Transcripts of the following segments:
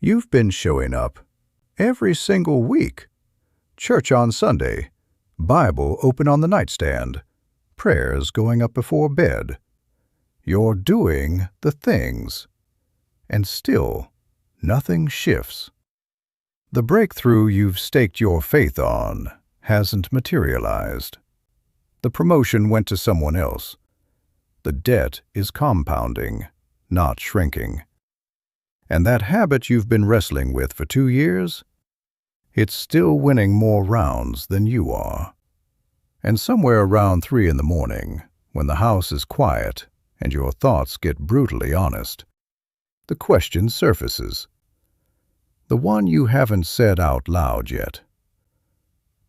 You've been showing up every single week. Church on Sunday, Bible open on the nightstand, prayers going up before bed. You're doing the things, and still nothing shifts. The breakthrough you've staked your faith on hasn't materialized. The promotion went to someone else. The debt is compounding, not shrinking. And that habit you've been wrestling with for 2 years? It's still winning more rounds than you are. And somewhere around 3 in the morning, when the house is quiet and your thoughts get brutally honest, the question surfaces. The one you haven't said out loud yet.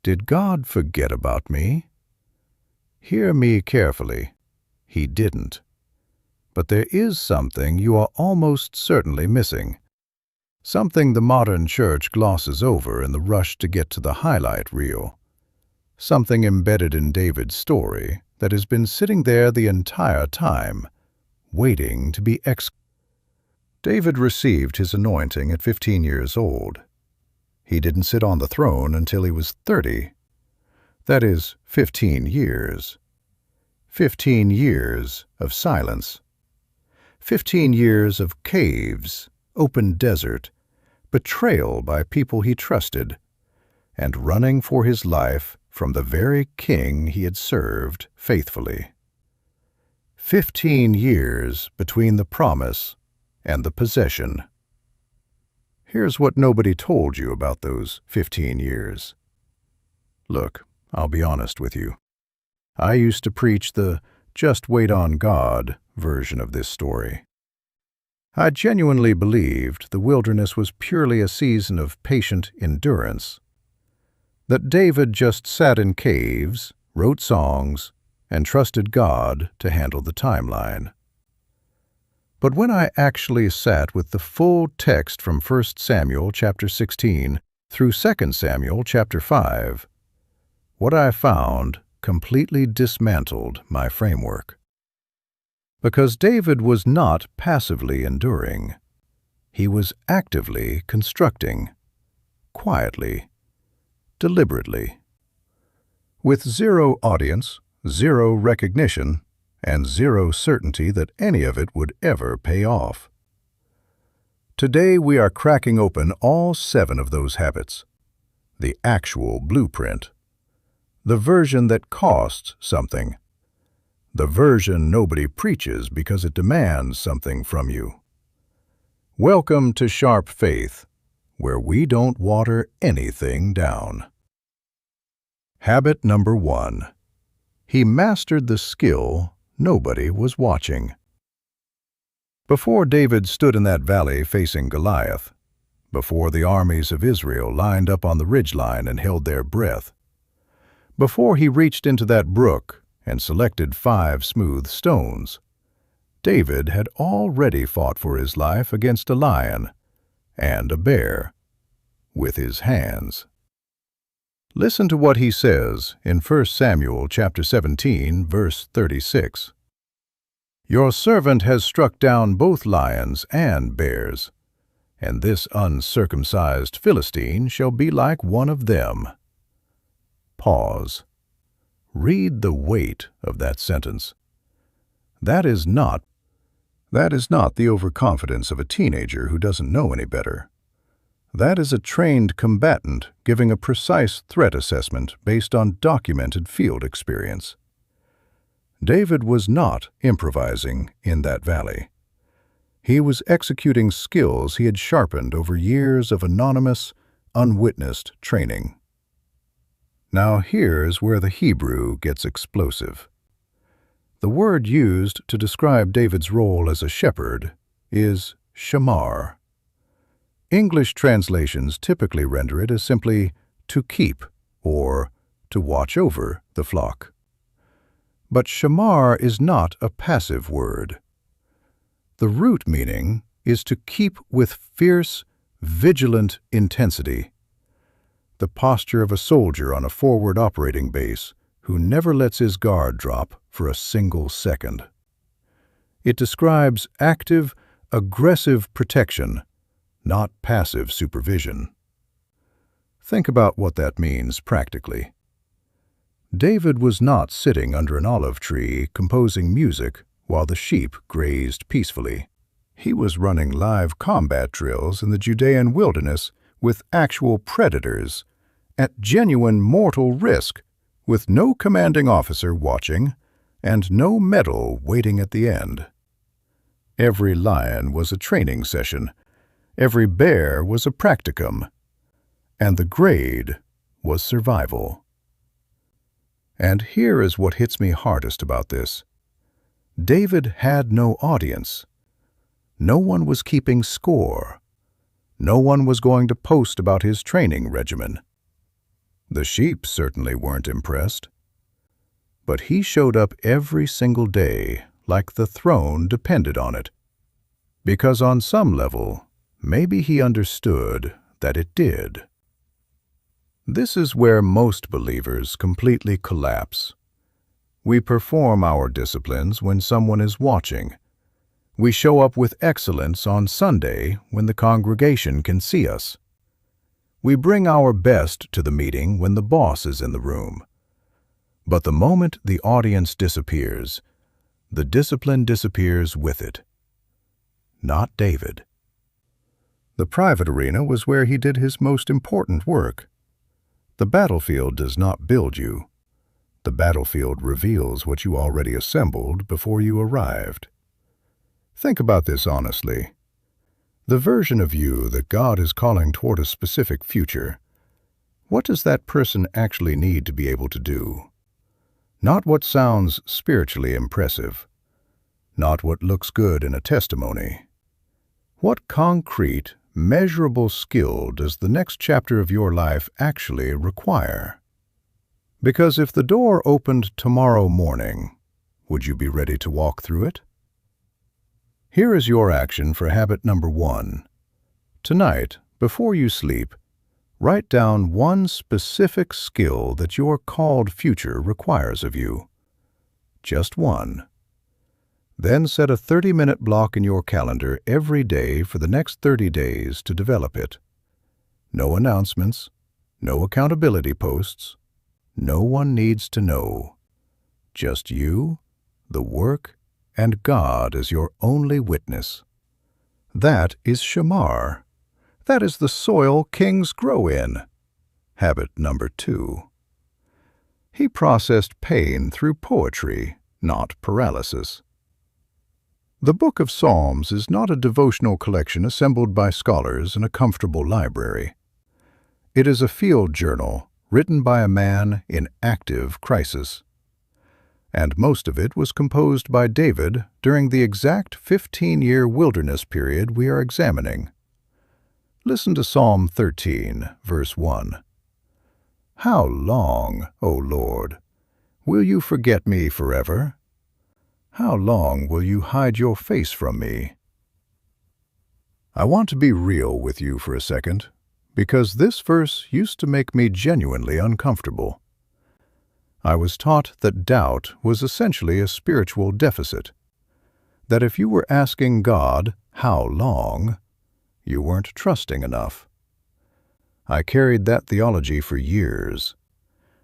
Did God forget about me? Hear me carefully. He didn't. But there is something you are almost certainly missing. Something the modern church glosses over in the rush to get to the highlight reel. Something embedded in David's story that has been sitting there the entire time, waiting to be executed. David received his anointing at 15 years old. He didn't sit on the throne until he was 30. That is 15 years. 15 years of silence. 15 years of caves, open desert, betrayal by people he trusted, and running for his life from the very king he had served faithfully. 15 years between the promise and the possession. Here's what nobody told you about those 15 years. Look, I'll be honest with you. I used to preach the "just wait on God" version of this story. I genuinely believed the wilderness was purely a season of patient endurance, that David just sat in caves, wrote songs, and trusted God to handle the timeline. But when I actually sat with the full text from 1 Samuel chapter 16 through 2 Samuel chapter 5, what I found completely dismantled my framework. Because David was not passively enduring. He was actively constructing, quietly, deliberately. With zero audience, zero recognition, and zero certainty that any of it would ever pay off. Today we are cracking open all 7 of those habits. The actual blueprint. The version that costs something. The version nobody preaches because it demands something from you. Welcome to Sharp Faith, where we don't water anything down. Habit number 1. He mastered the skill nobody was watching. Before David stood in that valley facing Goliath, before the armies of Israel lined up on the ridgeline and held their breath, before he reached into that brook and selected 5 smooth stones, David had already fought for his life against a lion and a bear with his hands. Listen to what he says in 1 Samuel chapter 17, verse 36. Your servant has struck down both lions and bears, and this uncircumcised Philistine shall be like one of them. Pause. Read the weight of that sentence. That is not the overconfidence of a teenager who doesn't know any better. That is a trained combatant giving a precise threat assessment based on documented field experience. David was not improvising in that valley. He was executing skills he had sharpened over years of anonymous, unwitnessed training. Now here's where the Hebrew gets explosive. The word used to describe David's role as a shepherd is Shamar. English translations typically render it as simply to keep or to watch over the flock. But Shamar is not a passive word. The root meaning is to keep with fierce, vigilant intensity. The posture of a soldier on a forward operating base who never lets his guard drop for a single second. It describes active, aggressive protection, not passive supervision. Think about what that means practically. David was not sitting under an olive tree composing music while the sheep grazed peacefully. He was running live combat drills in the Judean wilderness with actual predators, at genuine mortal risk, with no commanding officer watching and no medal waiting at the end. Every lion was a training session, every bear was a practicum, and the grade was survival. And here is what hits me hardest about this. David had no audience. No one was keeping score. No one was going to post about his training regimen. The sheep certainly weren't impressed. But he showed up every single day like the throne depended on it. Because on some level, maybe he understood that it did. This is where most believers completely collapse. We perform our disciplines when someone is watching. We show up with excellence on Sunday when the congregation can see us. We bring our best to the meeting when the boss is in the room. But the moment the audience disappears, the discipline disappears with it. Not David. The private arena was where he did his most important work. The battlefield does not build you. The battlefield reveals what you already assembled before you arrived. Think about this honestly. The version of you that God is calling toward a specific future, what does that person actually need to be able to do? Not what sounds spiritually impressive, not what looks good in a testimony. What concrete, measurable skill does the next chapter of your life actually require? Because if the door opened tomorrow morning, would you be ready to walk through it? Here is your action for habit number 1. Tonight, before you sleep, write down one specific skill that your called future requires of you. Just one. Then set a 30-minute block in your calendar every day for the next 30 days to develop it. No announcements, no accountability posts. No one needs to know. Just you, the work, and God as your only witness. That is Shamar. That is the soil kings grow in. Habit number 2. He processed pain through poetry, not paralysis. The Book of Psalms is not a devotional collection assembled by scholars in a comfortable library. It is a field journal written by a man in active crisis. And most of it was composed by David during the exact 15-year wilderness period we are examining. Listen to Psalm 13, verse 1. How long, O Lord, will you forget me forever? How long will you hide your face from me? I want to be real with you for a second, because this verse used to make me genuinely uncomfortable. I was taught that doubt was essentially a spiritual deficit, that if you were asking God, how long, you weren't trusting enough. I carried that theology for years,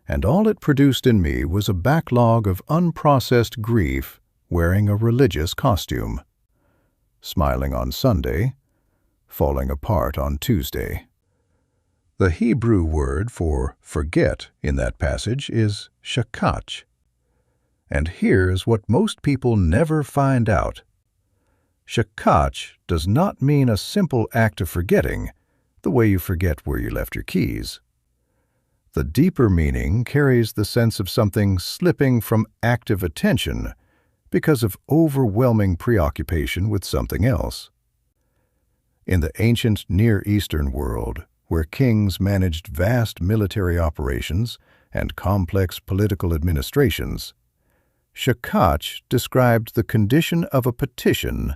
and all it produced in me was a backlog of unprocessed grief wearing a religious costume, smiling on Sunday, falling apart on Tuesday. The Hebrew word for forget in that passage is Shakach. And here's what most people never find out. Shakach does not mean a simple act of forgetting, the way you forget where you left your keys. The deeper meaning carries the sense of something slipping from active attention because of overwhelming preoccupation with something else. In the ancient Near Eastern world, where kings managed vast military operations and complex political administrations, Shakach described the condition of a petition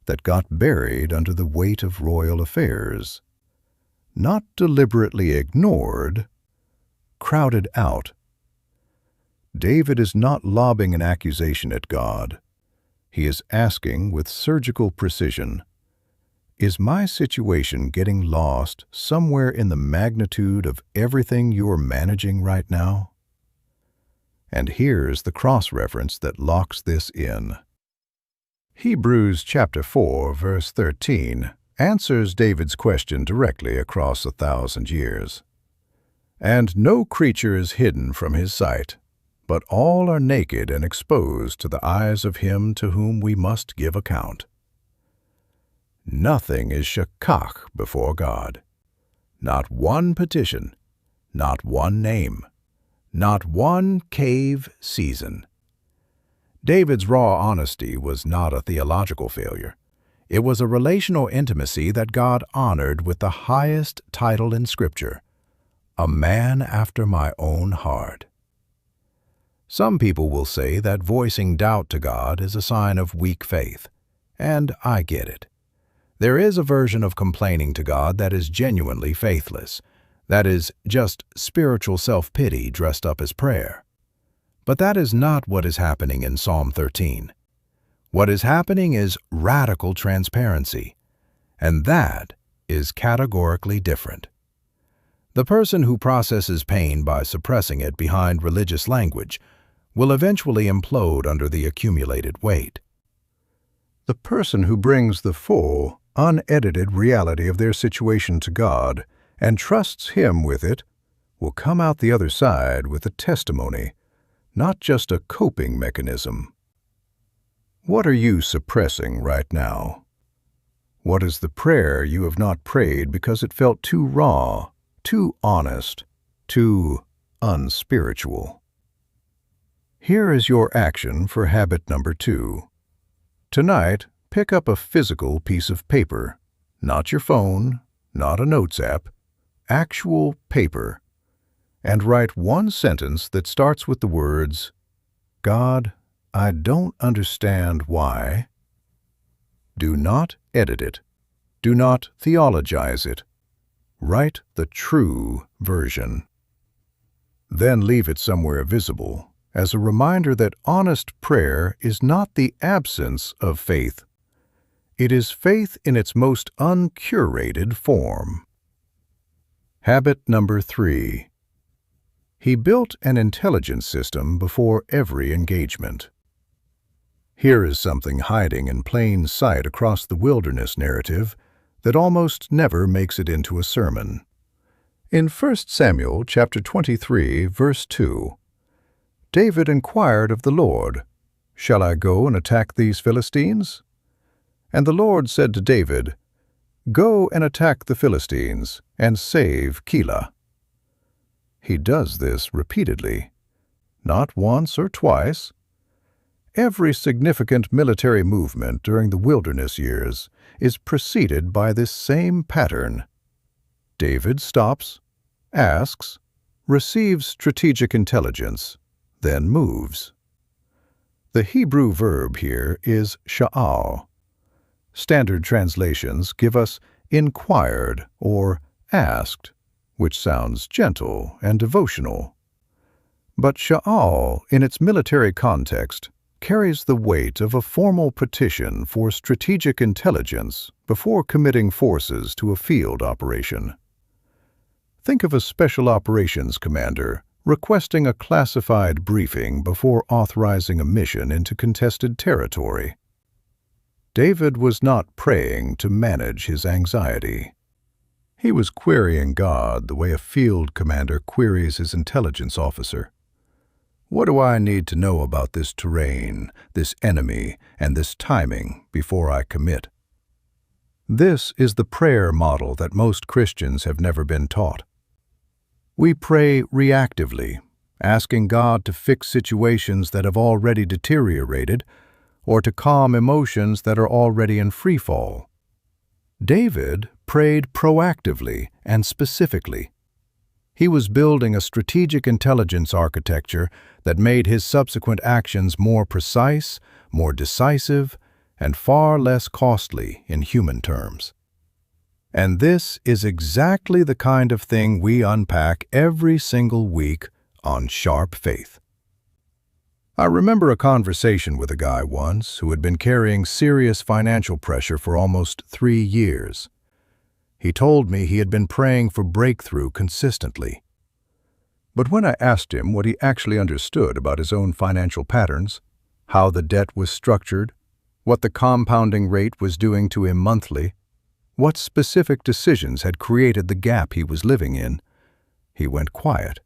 that got buried under the weight of royal affairs. Not deliberately ignored, crowded out. David is not lobbing an accusation at God. He is asking with surgical precision, Is my situation getting lost somewhere in the magnitude of everything you're managing right now? And here's the cross-reference that locks this in. Hebrews chapter 4, verse 13 answers David's question directly across 1,000 years. And no creature is hidden from his sight, but all are naked and exposed to the eyes of him to whom we must give account. Nothing is Shakach before God. Not one petition, not one name, not one cave season. David's raw honesty was not a theological failure. It was a relational intimacy that God honored with the highest title in Scripture, a man after my own heart. Some people will say that voicing doubt to God is a sign of weak faith, and I get it. There is a version of complaining to God that is genuinely faithless, that is just spiritual self-pity dressed up as prayer. But that is not what is happening in Psalm 13. What is happening is radical transparency, and that is categorically different. The person who processes pain by suppressing it behind religious language will eventually implode under the accumulated weight. The person who brings the full, unedited reality of their situation to God and trusts Him with it will come out the other side with a testimony, not just a coping mechanism. What are you suppressing right now? What is the prayer you have not prayed because it felt too raw, too honest, too unspiritual? Here is your action for habit number 2. Tonight, pick up a physical piece of paper, not your phone, not a notes app, actual paper, and write one sentence that starts with the words, God, I don't understand why. Do not edit it. Do not theologize it. Write the true version. Then leave it somewhere visible as a reminder that honest prayer is not the absence of faith. It is faith in its most uncurated form. Habit number 3. He built an intelligence system before every engagement. Here is something hiding in plain sight across the wilderness narrative that almost never makes it into a sermon. In 1 Samuel chapter 23, verse 2, David inquired of the Lord, "Shall I go and attack these Philistines?" And the Lord said to David, "Go and attack the Philistines and save Keilah." He does this repeatedly, not once or twice. Every significant military movement during the wilderness years is preceded by this same pattern. David stops, asks, receives strategic intelligence, then moves. The Hebrew verb here is Sha'al. Standard translations give us inquired or asked, which sounds gentle and devotional. But Sha'al, in its military context, carries the weight of a formal petition for strategic intelligence before committing forces to a field operation. Think of a special operations commander requesting a classified briefing before authorizing a mission into contested territory. David was not praying to manage his anxiety. He was querying God the way a field commander queries his intelligence officer. What do I need to know about this terrain, this enemy, and this timing before I commit? This is the prayer model that most Christians have never been taught. We pray reactively, asking God to fix situations that have already deteriorated or to calm emotions that are already in freefall. David prayed proactively and specifically. He was building a strategic intelligence architecture that made his subsequent actions more precise, more decisive, and far less costly in human terms. And this is exactly the kind of thing we unpack every single week on Sharp Faith. I remember a conversation with a guy once who had been carrying serious financial pressure for almost 3 years. He told me he had been praying for breakthrough consistently. But when I asked him what he actually understood about his own financial patterns, how the debt was structured, what the compounding rate was doing to him monthly, what specific decisions had created the gap he was living in, he went quiet.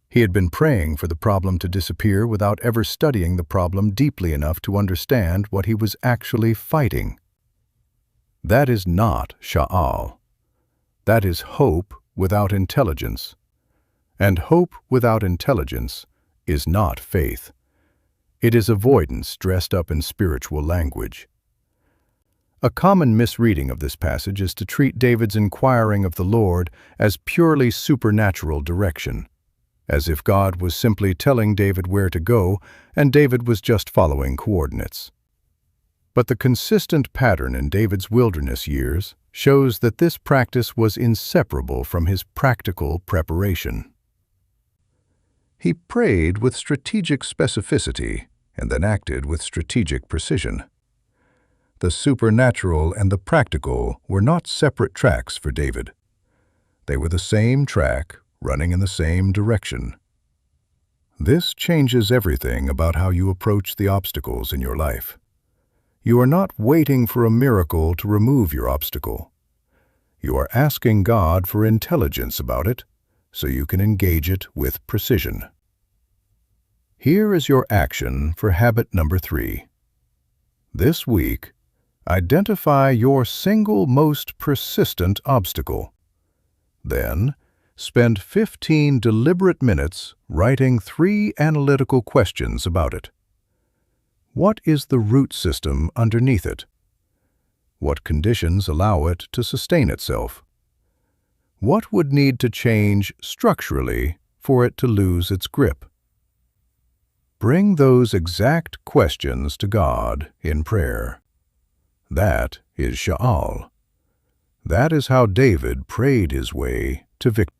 He had been praying for the problem to disappear without ever studying the problem deeply enough to understand what he was actually fighting. That is not Sha'al. That is hope without intelligence. And hope without intelligence is not faith. It is avoidance dressed up in spiritual language. A common misreading of this passage is to treat David's inquiring of the Lord as purely supernatural direction, as if God was simply telling David where to go and David was just following coordinates. But the consistent pattern in David's wilderness years shows that this practice was inseparable from his practical preparation. He prayed with strategic specificity and then acted with strategic precision. The supernatural and the practical were not separate tracks for David. They were the same track, running in the same direction. This changes everything about how you approach the obstacles in your life. You are not waiting for a miracle to remove your obstacle. You are asking God for intelligence about it so you can engage it with precision. Here is your action for habit number 3. This week, identify your single most persistent obstacle. Then, spend 15 deliberate minutes writing 3 analytical questions about it. What is the root system underneath it? What conditions allow it to sustain itself? What would need to change structurally for it to lose its grip? Bring those exact questions to God in prayer. That is Sha'al. That is how David prayed his way to victory.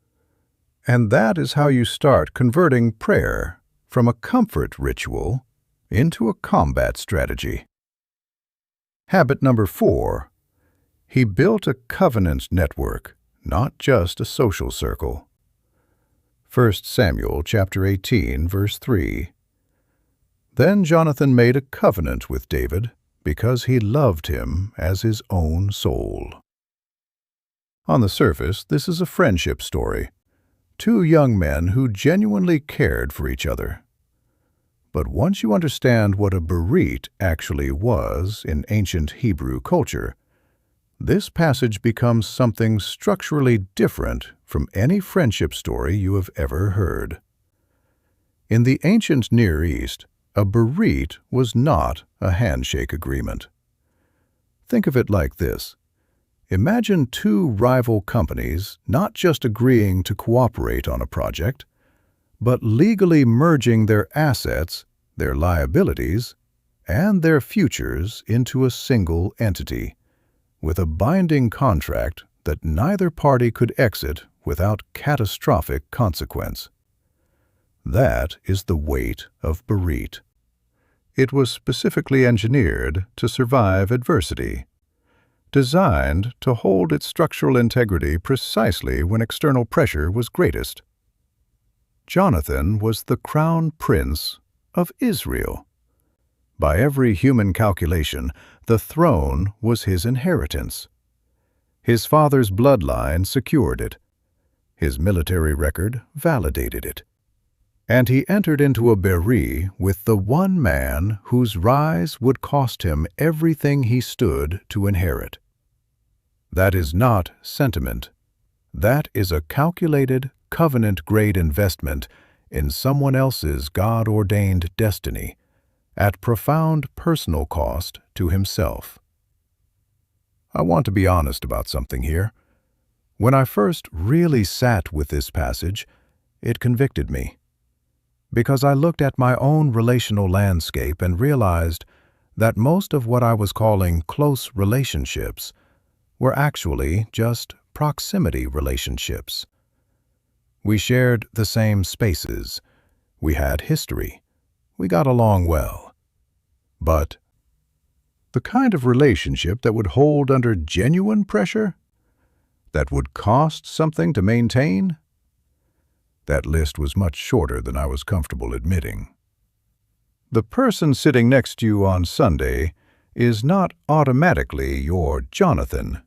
And that is how you start converting prayer from a comfort ritual into a combat strategy. Habit number 4. He built a covenant network, not just a social circle. 1 Samuel chapter 18, verse 3. Then Jonathan made a covenant with David because he loved him as his own soul. On the surface, this is a friendship story. 2 young men who genuinely cared for each other. But once you understand what a Berît actually was in ancient Hebrew culture, this passage becomes something structurally different from any friendship story you have ever heard. In the ancient Near East, a Berît was not a handshake agreement. Think of it like this. Imagine 2 rival companies not just agreeing to cooperate on a project, but legally merging their assets, their liabilities, and their futures into a single entity, with a binding contract that neither party could exit without catastrophic consequence. That is the weight of Berît. It was specifically engineered to survive adversity, designed to hold its structural integrity precisely when external pressure was greatest. Jonathan was the crown prince of Israel. By every human calculation, the throne was his inheritance. His father's bloodline secured it. His military record validated it. And he entered into a Berît with the one man whose rise would cost him everything he stood to inherit. That is not sentiment. That is a calculated, covenant-grade investment in someone else's God-ordained destiny, at profound personal cost to himself. I want to be honest about something here. When I first really sat with this passage, it convicted me. Because I looked at my own relational landscape and realized that most of what I was calling close relationships were actually just proximity relationships. We shared the same spaces. We had history. we got along well. But the kind of relationship that would hold under genuine pressure? That would cost something to maintain? That list was much shorter than I was comfortable admitting. The person sitting next to you on Sunday is not automatically your Jonathan.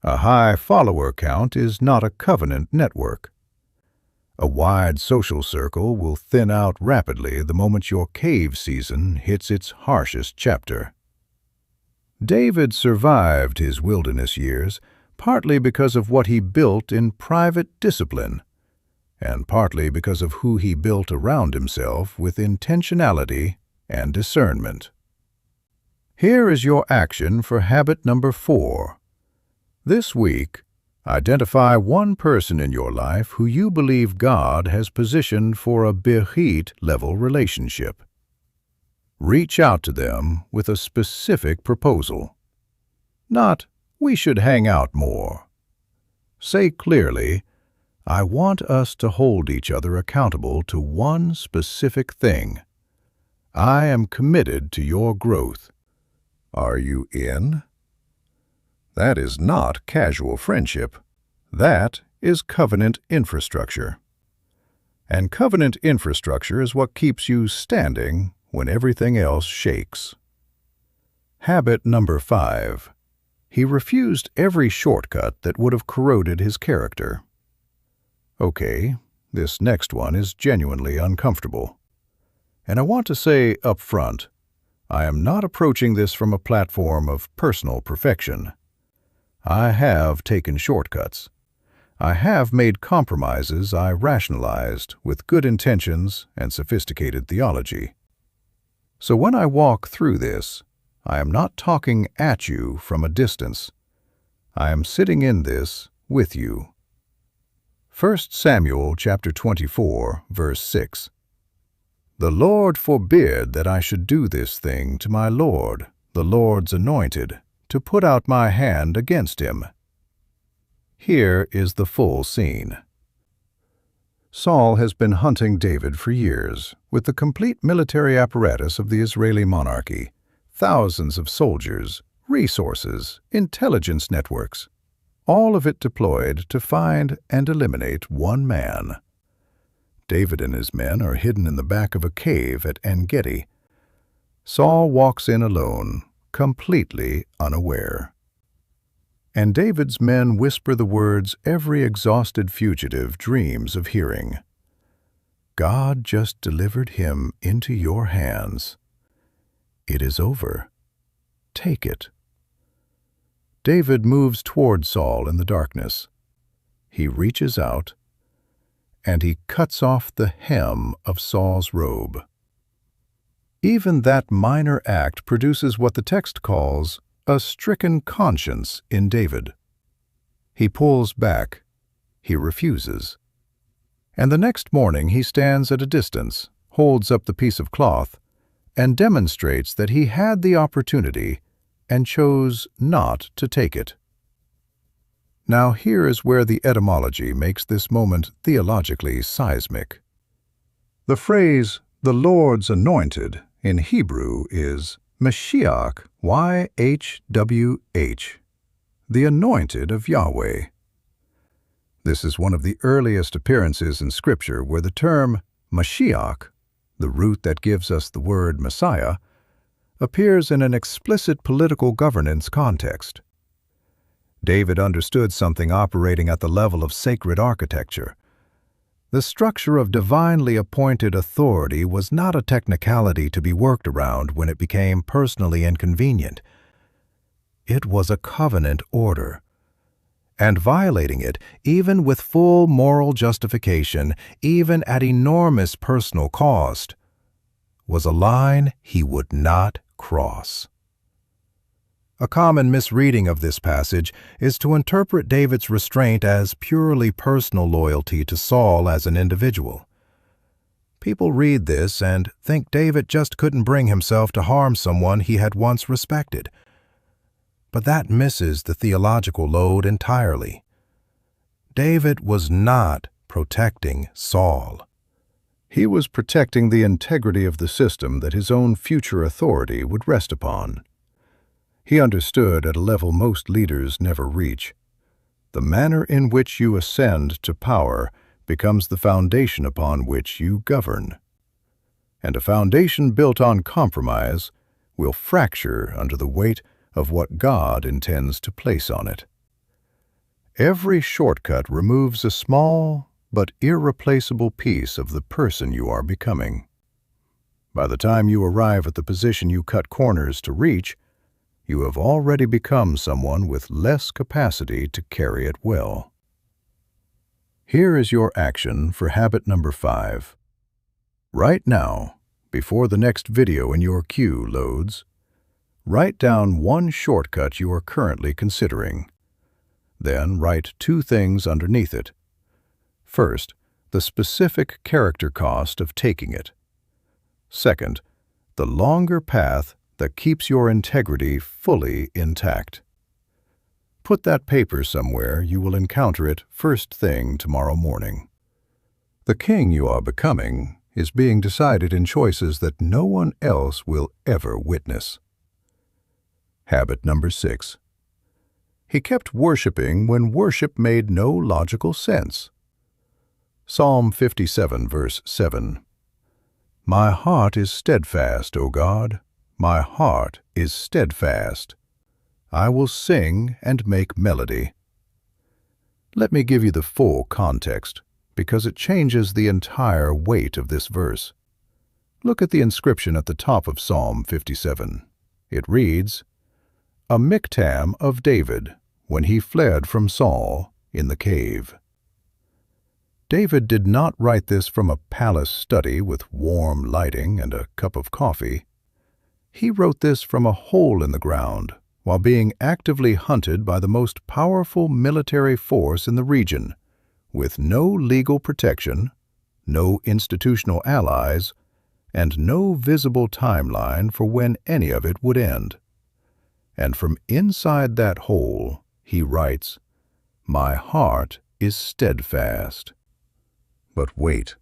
A high follower count is not a covenant network. A wide social circle will thin out rapidly the moment your cave season hits its harshest chapter. David survived his wilderness years partly because of what he built in private discipline, and partly because of who he built around himself with intentionality and discernment. Here is your action for habit number 4. This week, identify one person in your life who you believe God has positioned for a Berît level relationship. Reach out to them with a specific proposal. Not, we should hang out more. Say clearly, I want us to hold each other accountable to one specific thing. I am committed to your growth. Are you in? That is not casual friendship. That is covenant infrastructure. And covenant infrastructure is what keeps you standing when everything else shakes. Habit number 5. He refused every shortcut that would have corroded his character. Okay, this next one is genuinely uncomfortable. And I want to say up front, I am not approaching this from a platform of personal perfection. I have taken shortcuts. I have made compromises I rationalized with good intentions and sophisticated theology. So when I walk through this, I am not talking at you from a distance. I am sitting in this with you. 1 Samuel chapter 24, verse 6. The Lord forbid that I should do this thing to my Lord, the Lord's anointed, to put out my hand against him. Here is the full scene. Saul has been hunting David for years, with the complete military apparatus of the Israeli monarchy, thousands of soldiers, resources, intelligence networks, all of it deployed to find and eliminate one man. David and his men are hidden in the back of a cave at En-Gedi. Saul walks in alone, completely unaware. And David's men whisper the words every exhausted fugitive dreams of hearing. God just delivered him into your hands. It is over. Take it. David moves toward Saul in the darkness. He reaches out, and he cuts off the hem of Saul's robe. Even that minor act produces what the text calls a stricken conscience in David. He pulls back. He refuses. And the next morning he stands at a distance, holds up the piece of cloth, and demonstrates that he had the opportunity and chose not to take it. Now here is where the etymology makes this moment theologically seismic. The phrase, the Lord's anointed, in Hebrew is Mashiach, YHWH, the anointed of Yahweh. This is one of the earliest appearances in Scripture where the term Mashiach, the root that gives us the word Messiah, appears in an explicit political governance context. David understood something operating at the level of sacred architecture. The structure of divinely appointed authority was not a technicality to be worked around when it became personally inconvenient. It was a covenant order. And violating it, even with full moral justification, even at enormous personal cost, was a line he would not cross. A common misreading of this passage is to interpret David's restraint as purely personal loyalty to Saul as an individual. People read this and think David just couldn't bring himself to harm someone he had once respected. But that misses the theological load entirely. David was not protecting Saul. He was protecting the integrity of the system that his own future authority would rest upon. He understood at a level most leaders never reach. The manner in which you ascend to power becomes the foundation upon which you govern. And a foundation built on compromise will fracture under the weight of what God intends to place on it. Every shortcut removes a small but irreplaceable piece of the person you are becoming. By the time you arrive at the position you cut corners to reach, you have already become someone with less capacity to carry it well. Here is your action for habit number 5. Right now, before the next video in your queue loads, write down one shortcut you are currently considering. Then write 2 things underneath it. First, the specific character cost of taking it. Second, the longer path that keeps your integrity fully intact. Put that paper somewhere you will encounter it first thing tomorrow morning. The king you are becoming is being decided in choices that no one else will ever witness. Habit number 6. He kept worshiping when worship made no logical sense. Psalm 57, verse 7. My heart is steadfast, O God, my heart is steadfast. I will sing and make melody. Let me give you the full context, because it changes the entire weight of this verse. Look at the inscription at the top of Psalm 57. It reads, A miktam of David, when he fled from Saul in the cave. David did not write this from a palace study with warm lighting and a cup of coffee. He wrote this from a hole in the ground while being actively hunted by the most powerful military force in the region, with no legal protection, no institutional allies, and no visible timeline for when any of it would end. And from inside that hole, he writes, My heart is steadfast. But wait,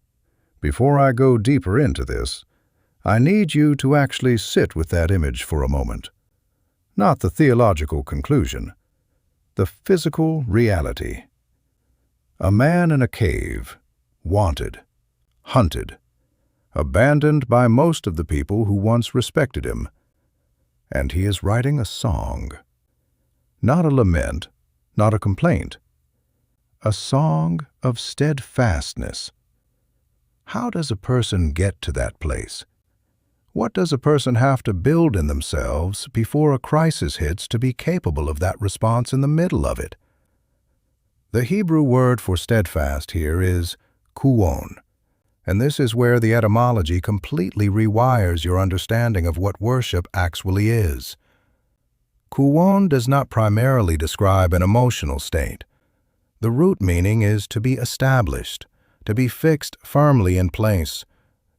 before I go deeper into this, I need you to actually sit with that image for a moment. Not the theological conclusion, the physical reality. A man in a cave, wanted, hunted, abandoned by most of the people who once respected him. And he is writing a song. Not a lament, not a complaint. A song of steadfastness. How does a person get to that place? What does a person have to build in themselves before a crisis hits to be capable of that response in the middle of it? The Hebrew word for steadfast here is Kûwn, and this is where the etymology completely rewires your understanding of what worship actually is. Kûwn does not primarily describe an emotional state. The root meaning is to be established, to be fixed firmly in place,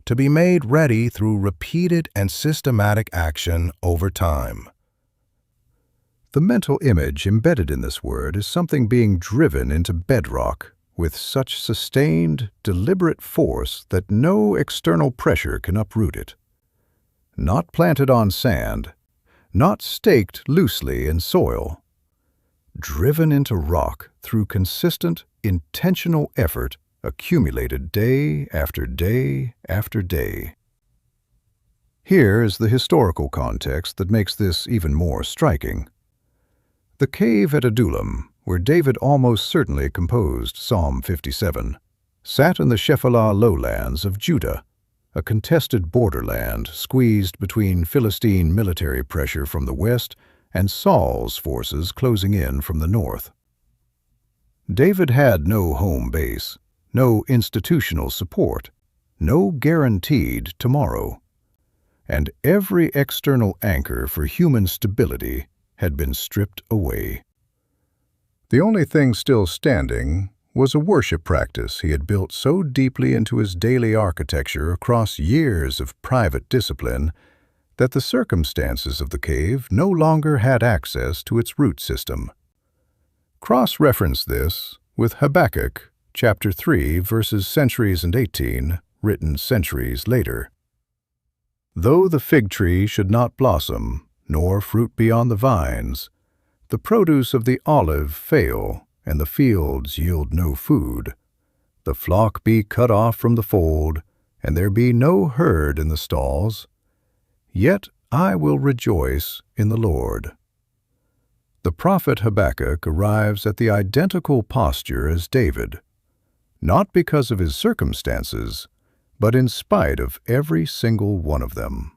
to be made ready through repeated and systematic action over time. The mental image embedded in this word is something being driven into bedrock with such sustained, deliberate force that no external pressure can uproot it. Not planted on sand, not staked loosely in soil, driven into rock through consistent, intentional effort accumulated day after day after day. Here is the historical context that makes this even more striking. The cave at Adullam, where David almost certainly composed Psalm 57, sat in the Shephelah lowlands of Judah, a contested borderland squeezed between Philistine military pressure from the west and Saul's forces closing in from the north. David had no home base, no institutional support, no guaranteed tomorrow, and every external anchor for human stability had been stripped away. The only thing still standing was a worship practice he had built so deeply into his daily architecture across years of private discipline that the circumstances of the cave no longer had access to its root system. Cross-reference this with Habakkuk, chapter 3, verses centuries and 18, written centuries later. Though the fig tree should not blossom, nor fruit be on the vines, the produce of the olive fail, and the fields yield no food, the flock be cut off from the fold, and there be no herd in the stalls, yet I will rejoice in the Lord. The prophet Habakkuk arrives at the identical posture as David, not because of his circumstances, but in spite of every single one of them.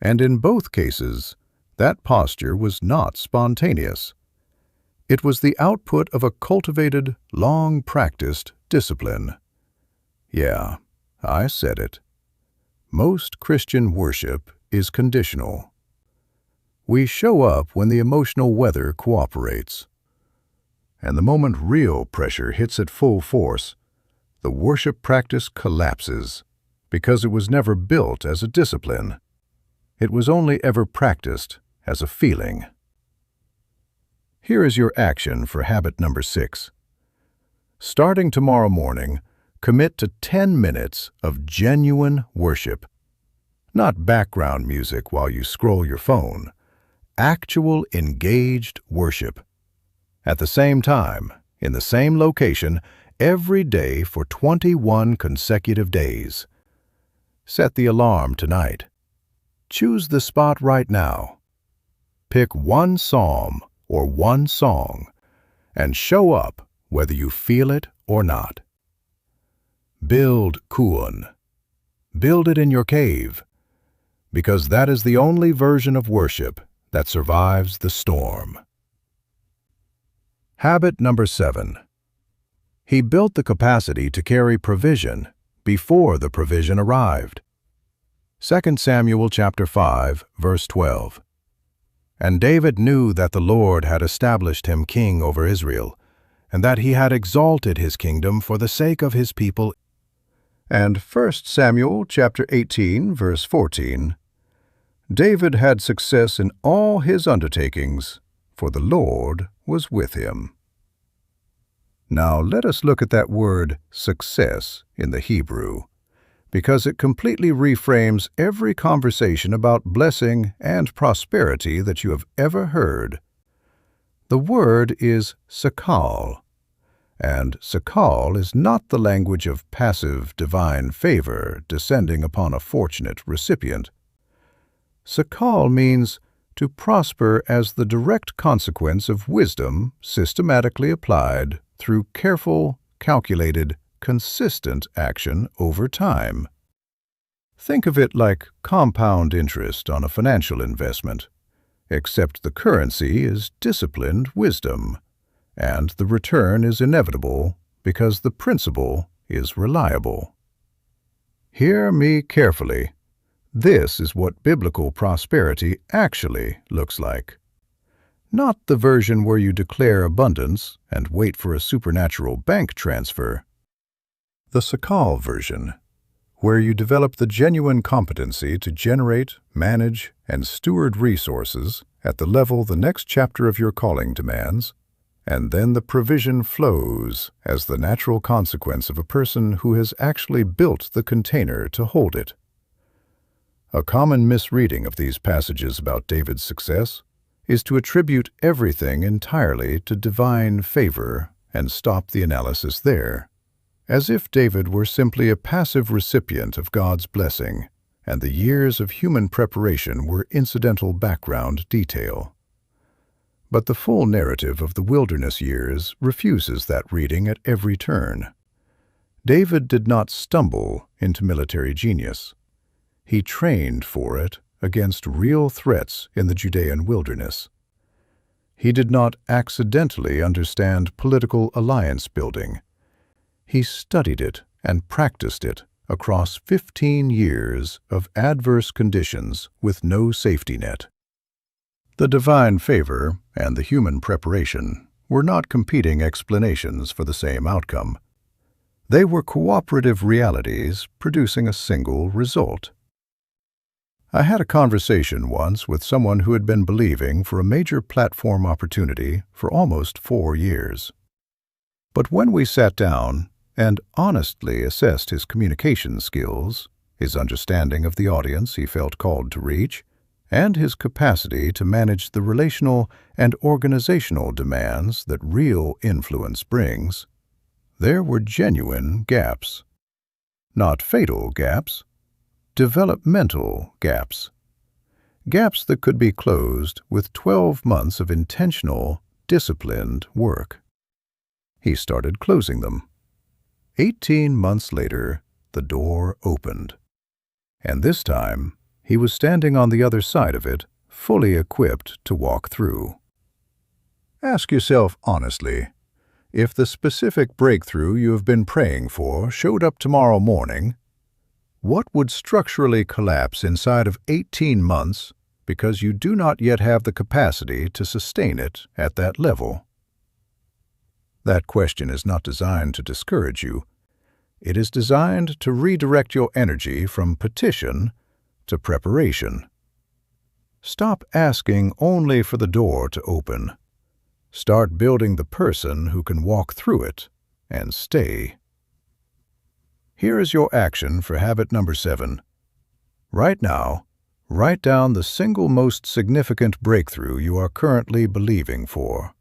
And in both cases, that posture was not spontaneous. It was the output of a cultivated, long-practiced discipline. Yeah, I said it. Most Christian worship is conditional. We show up when the emotional weather cooperates. And the moment real pressure hits at full force, the worship practice collapses because it was never built as a discipline. It was only ever practiced as a feeling. Here is your action for habit number 6. Starting tomorrow morning, commit to 10 minutes of genuine worship. Not background music while you scroll your phone. Actual engaged worship. At the same time, in the same location, every day for 21 consecutive days. Set the alarm tonight. Choose the spot right now. Pick one psalm or one song and show up whether you feel it or not. Build Kûwn. Build it in your cave, because that is the only version of worship that survives the storm. Habit number 7. He built the capacity to carry provision before the provision arrived. 2 Samuel chapter 5, verse 12. And David knew that the Lord had established him king over Israel, and that he had exalted his kingdom for the sake of his people. And 1 Samuel chapter 18, verse 14. David had success in all his undertakings, for the Lord was with him. Now let us look at that word success in the Hebrew, because it completely reframes every conversation about blessing and prosperity that you have ever heard. The word is Sakal, and Sakal is not the language of passive divine favor descending upon a fortunate recipient. Sakal means to prosper as the direct consequence of wisdom systematically applied through careful, calculated, consistent action over time. Think of it like compound interest on a financial investment, except the currency is disciplined wisdom, and the return is inevitable because the principle is reliable. Hear me carefully. This is what biblical prosperity actually looks like. Not the version where you declare abundance and wait for a supernatural bank transfer. The Sakal version, where you develop the genuine competency to generate, manage, and steward resources at the level the next chapter of your calling demands, and then the provision flows as the natural consequence of a person who has actually built the container to hold it. A common misreading of these passages about David's success is to attribute everything entirely to divine favor and stop the analysis there, as if David were simply a passive recipient of God's blessing, and the years of human preparation were incidental background detail. But the full narrative of the wilderness years refuses that reading at every turn. David did not stumble into military genius. He trained for it against real threats in the Judean wilderness. He did not accidentally understand political alliance building. He studied it and practiced it across 15 years of adverse conditions with no safety net. The divine favor and the human preparation were not competing explanations for the same outcome. They were cooperative realities producing a single result. I had a conversation once with someone who had been believing for a major platform opportunity for almost 4 years. But when we sat down, and honestly assessed his communication skills, his understanding of the audience he felt called to reach, and his capacity to manage the relational and organizational demands that real influence brings, there were genuine gaps. Not fatal gaps, developmental gaps. Gaps that could be closed with 12 months of intentional, disciplined work. He started closing them. 18 months later, the door opened. And this time, he was standing on the other side of it, fully equipped to walk through. Ask yourself honestly, if the specific breakthrough you have been praying for showed up tomorrow morning, what would structurally collapse inside of 18 months because you do not yet have the capacity to sustain it at that level? That question is not designed to discourage you. It is designed to redirect your energy from petition to preparation. Stop asking only for the door to open. Start building the person who can walk through it and stay. Here is your action for habit number 7. Right now, write down the single most significant breakthrough you are currently believing for.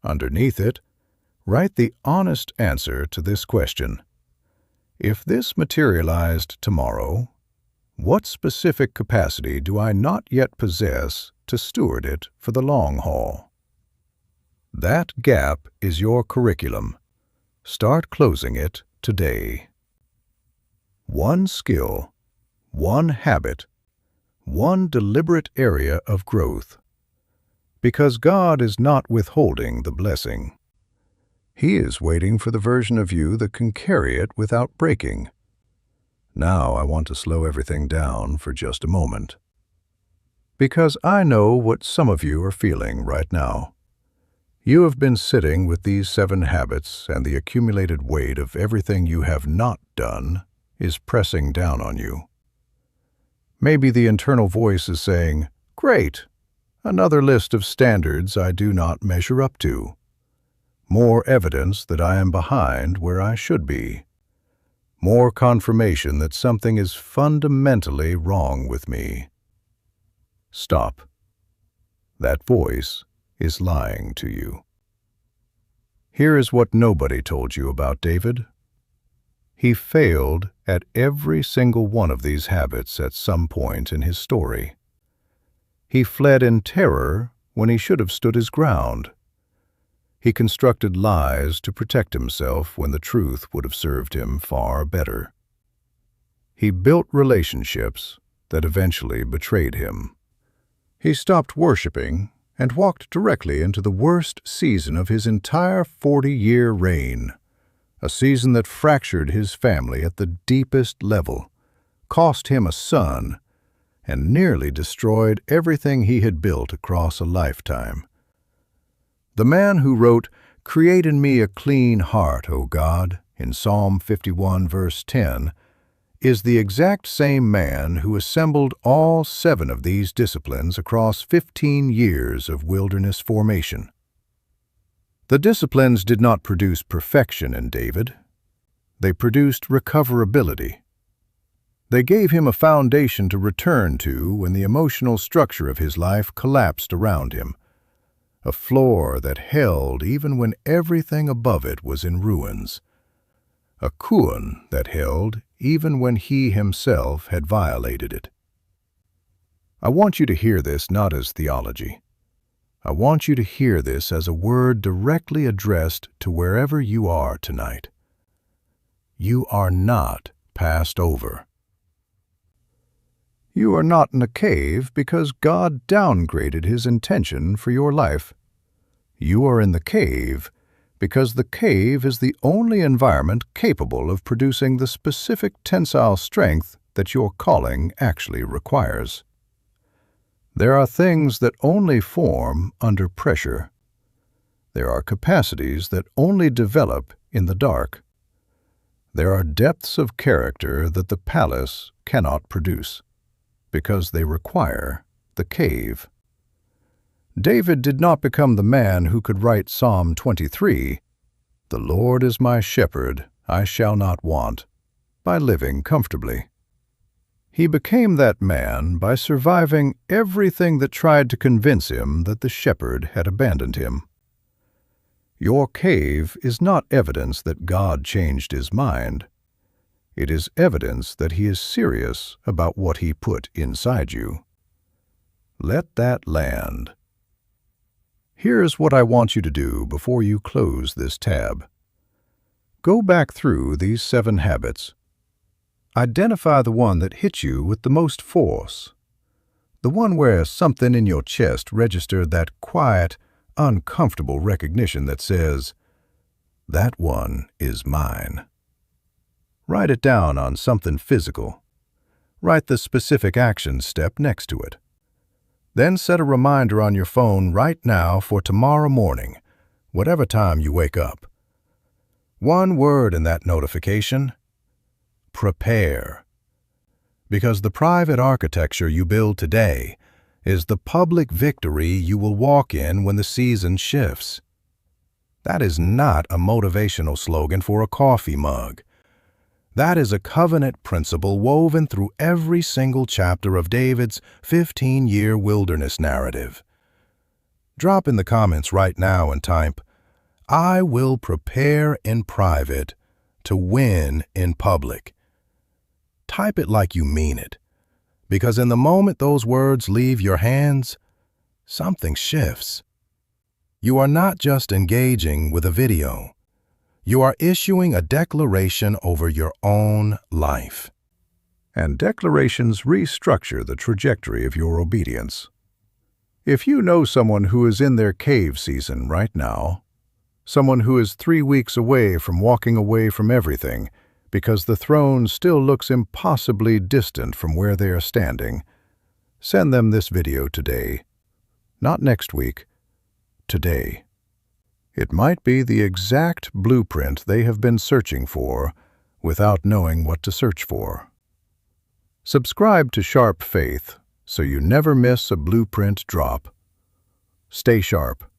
Underneath it, write the honest answer to this question. If this materialized tomorrow, what specific capacity do I not yet possess to steward it for the long haul? That gap is your curriculum. Start closing it today. One skill, one habit, one deliberate area of growth. Because God is not withholding the blessing. He is waiting for the version of you that can carry it without breaking. Now I want to slow everything down for just a moment. Because I know what some of you are feeling right now. You have been sitting with these 7 habits, and the accumulated weight of everything you have not done is pressing down on you. Maybe the internal voice is saying, "Great, another list of standards I do not measure up to. More evidence that I am behind where I should be. More confirmation that something is fundamentally wrong with me." Stop. That voice is lying to you. Here is what nobody told you about David. He failed at every single one of these habits at some point in his story. He fled in terror when he should have stood his ground. He constructed lies to protect himself when the truth would have served him far better. He built relationships that eventually betrayed him. He stopped worshiping and walked directly into the worst season of his entire 40-year reign, a season that fractured his family at the deepest level, cost him a son, and nearly destroyed everything he had built across a lifetime. The man who wrote, "Create in me a clean heart, O God," in Psalm 51 verse 10, is the exact same man who assembled all 7 of these disciplines across 15 years of wilderness formation. The disciplines did not produce perfection in David. They produced recoverability. They gave him a foundation to return to when the emotional structure of his life collapsed around him, a floor that held even when everything above it was in ruins, a Kûwn that held even when he himself had violated it. I want you to hear this not as theology. I want you to hear this as a word directly addressed to wherever you are tonight. You are not passed over. You are not in a cave because God downgraded His intention for your life. You are in the cave because the cave is the only environment capable of producing the specific tensile strength that your calling actually requires. There are things that only form under pressure. There are capacities that only develop in the dark. There are depths of character that the palace cannot produce, because they require the cave. David did not become the man who could write Psalm 23, "The Lord is my shepherd, I shall not want, by living comfortably. He became that man by surviving everything that tried to convince him that the shepherd had abandoned him. Your cave is not evidence that God changed his mind. It is evidence that he is serious about what he put inside you. Let that land. Here's what I want you to do before you close this tab. Go back through these 7 habits. Identify the one that hit you with the most force. The one where something in your chest registered that quiet, uncomfortable recognition that says, "That one is mine." Write it down on something physical. Write the specific action step next to it. Then set a reminder on your phone right now for tomorrow morning, whatever time you wake up. One word in that notification: prepare. Because the private architecture you build today is the public victory you will walk in when the season shifts. That is not a motivational slogan for a coffee mug. That is a covenant principle woven through every single chapter of David's 15-year wilderness narrative. Drop in the comments right now and type, "I will prepare in private to win in public." Type it like you mean it, because in the moment those words leave your hands, something shifts. You are not just engaging with a video. You are issuing a declaration over your own life. And declarations restructure the trajectory of your obedience. If you know someone who is in their cave season right now, someone who is 3 weeks away from walking away from everything because the throne still looks impossibly distant from where they are standing, send them this video today. Not next week, today. It might be the exact blueprint they have been searching for without knowing what to search for. Subscribe to Sharp Faith so you never miss a blueprint drop. Stay sharp.